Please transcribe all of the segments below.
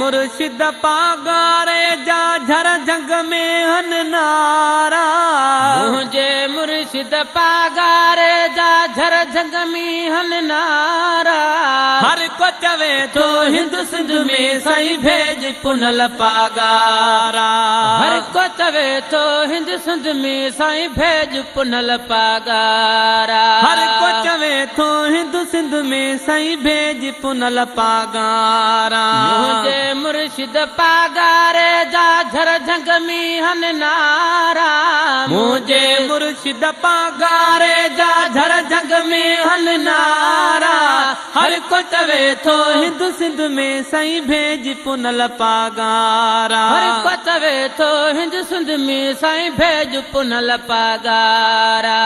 मुर्शिद पागारे जा झर जंग में हन नारा मुझे मुर्शिद पागारे जा झर जंग में हन नारा हर को चवे तो हिंद सिंध में साईं भेज पुनल पागारा हर को चवे तो हिंद सिंध में साईं भेज पुनल पागारा हर को चवे तो हिंद सिंध में साईं भेज पुनल पागारा मुझे मुर्शिद पागारे जा झर जंग में हन नारा मुझे मुर्शिद पागारे जा झर जंग में हन नारा हर को चवे तो हिंद सिंध में साईं भेज पुनल पागारा हर को चवे तो हिंद सिंध में साईं भेज पुनल पागारा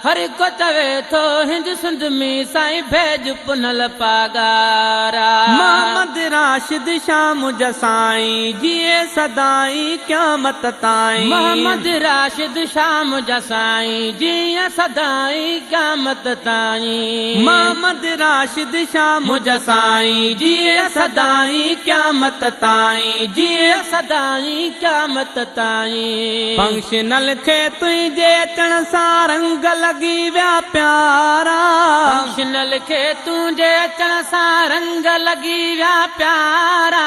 हर को चवे तो हिंद सिंध में साईं भेज पुनल पागारा मोहम्मद राशिद शाम जसाईं जिए सदाई क़यामत ताईं मोहम्मद राशिद शाम जसाईं जिए सदाई क़यामत ताईं मोहम्मद राशिद शाम जसाईं जिए सदाई क़यामत ताईं जिए सदाई क़यामत ताईं फंक्शनल थे तुझे अचण सां रंग लगी विया प्यारा फंक्शनल खे तुंहिंजे अचण सां रंग लगी विया प्यारा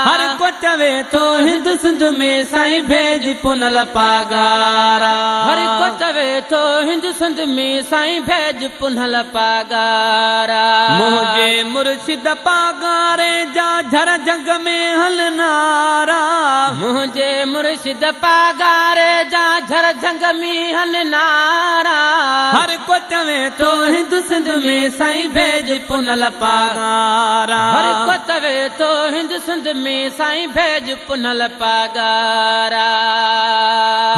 हर को चवे तो हिंद सिंध में साईं भेज पुनल पागारा हर को चवे तो हिंद सिंध में साईं भेज पुनल पागारा मुझे मुर्शिद पागारे जा झर जंग में हल नारा मुझे मुर्शिद पागारे जा झर जंग में हल नारा हर को चवे तो हिंद सिंध में साईं भेज पुनल पागारा हर को चवे तो हिंद सिंध में साईं भेज पुनल पागारा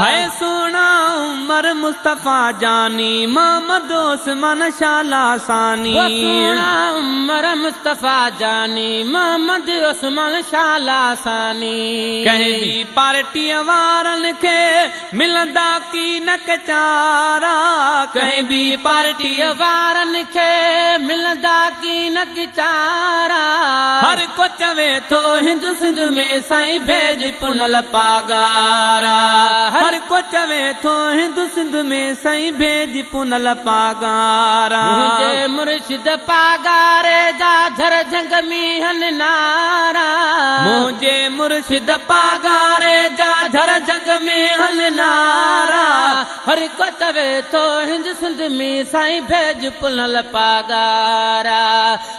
है सोना उमर मुस्तफा जानी मोहम्मद उस्मान शाला सानी सोना उमर मुस्तफा जानी मोहम्मद उस्मान शाला सानी कहीं भी पार्टी वारन के मिलंदा की न चारा कहीं भी पार्टी वारन के मिलंदा की न चारा हर को चवे तो हिंद सिंध में साईं भेज पुनल पागारा हर को चवे तो हिंद सिंध में साईं भेज पुनल पागारा मुझे मुर्शिद पागारे जा झर जंग में हन नारा मुझे मुर्शिद पागारे जा झर जंग में हल नारा हर को चवे तो हिंद सिंध में साईं भेज पुनल पागारा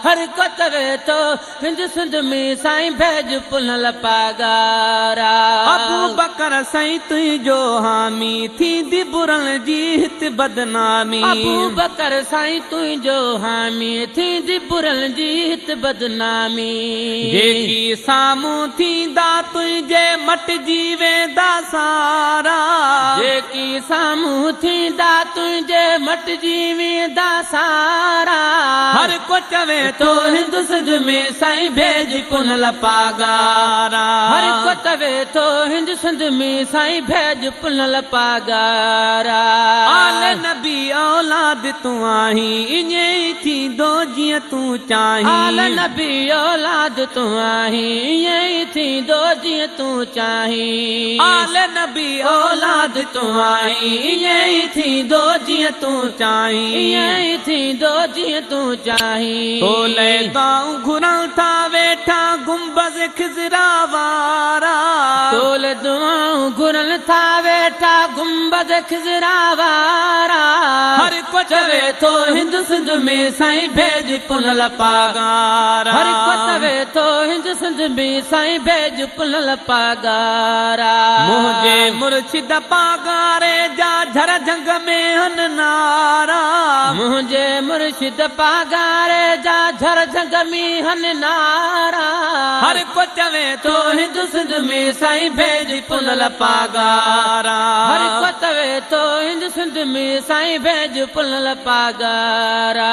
हर को चवे तो हिंद सिंध में साईं भेज पुनल पागारा अबू बकर साईं तुझो हामी थी बुरन जी हित बदनामी अबू बकर साईं तुझो हामी थी बुरन जी हित बदनामी जेकी सामूं थींदा तुझे मट जी वेंदा सारा जेकी सामूं थींदा तुझे मट जी वेंदा सारा हर को चवे तो हिंद सिंध में साईं भेज पुनल पागारा हर को चवे तो हिंद सिंध में साईं भेज पुनल पागारा आल नबी औलाद तू आही इन्हें थी दो जिया तू चाही आल नबी औलाद तू आही यही थी दो जिया तू चाही आल नबी औलाद तू आई यही थी दो जिया तू चाही यही थी दो जिया तू चाही तोले गाँव घुरल था वेठा गुंबज खिजरा वारा तोले दुआऊं घुरल था वेठा गुंबज खिजरा वारा हर को चवे तो हिंद सिंध में साईं भेज पुनल पागारा हर को चवे तो हिंद सिंध में साईं भेज पुनल पागारा मुझे मुर्शिद पागारे जा झर जंग में हन नारा मुझे मुर्शिद पागारे जा झर जंग में हन नारा हर को चवे तो हिंद सिंध में साईं भेज पुनल पागारा हर को चवे तो हिंद सिंध में साईं भेज पुनल पागारा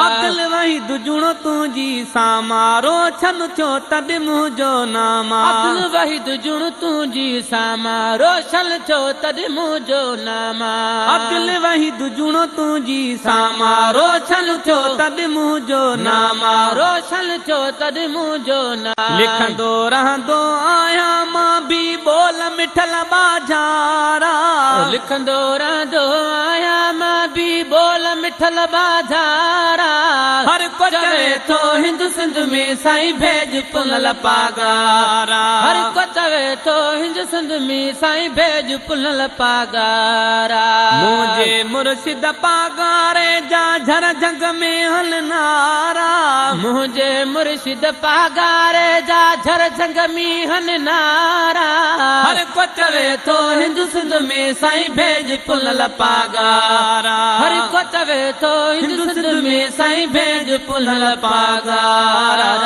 अब्दुल वहीद जुणो तुझी सामारो छन थियो तब मुझो नामा अब्दुल वहीद जुण तुझी सामा रोशन थियो तद मुझो नामा अब्दुल वहीद जुणो तुझी सामा रोशन थियो तब मुझो नामा रोशन थियो तद मुझो नामा लिखंदो रहंदो आहियां मां बि बोल मिठल बाजारा लिखंदो रहंदो आहियां मां बि बोल मिठल बाजारा हर को चवे थो हिंद सिंध में साईं भेज पुनल पागारा हर को चवे थो हिंद सिंध में साईं भेज पुनल पागारा मुझे मुर्शिद पागारे जा झर जग में हलनारा मुझे मुर्शिद पागारे जा झर जग में हलनारा हर को चवे थो हिंद सिंध में साईं भेज पुनल पागारा हर को चवे थो हिंद सिंध में साईं भेज पुनल पागारा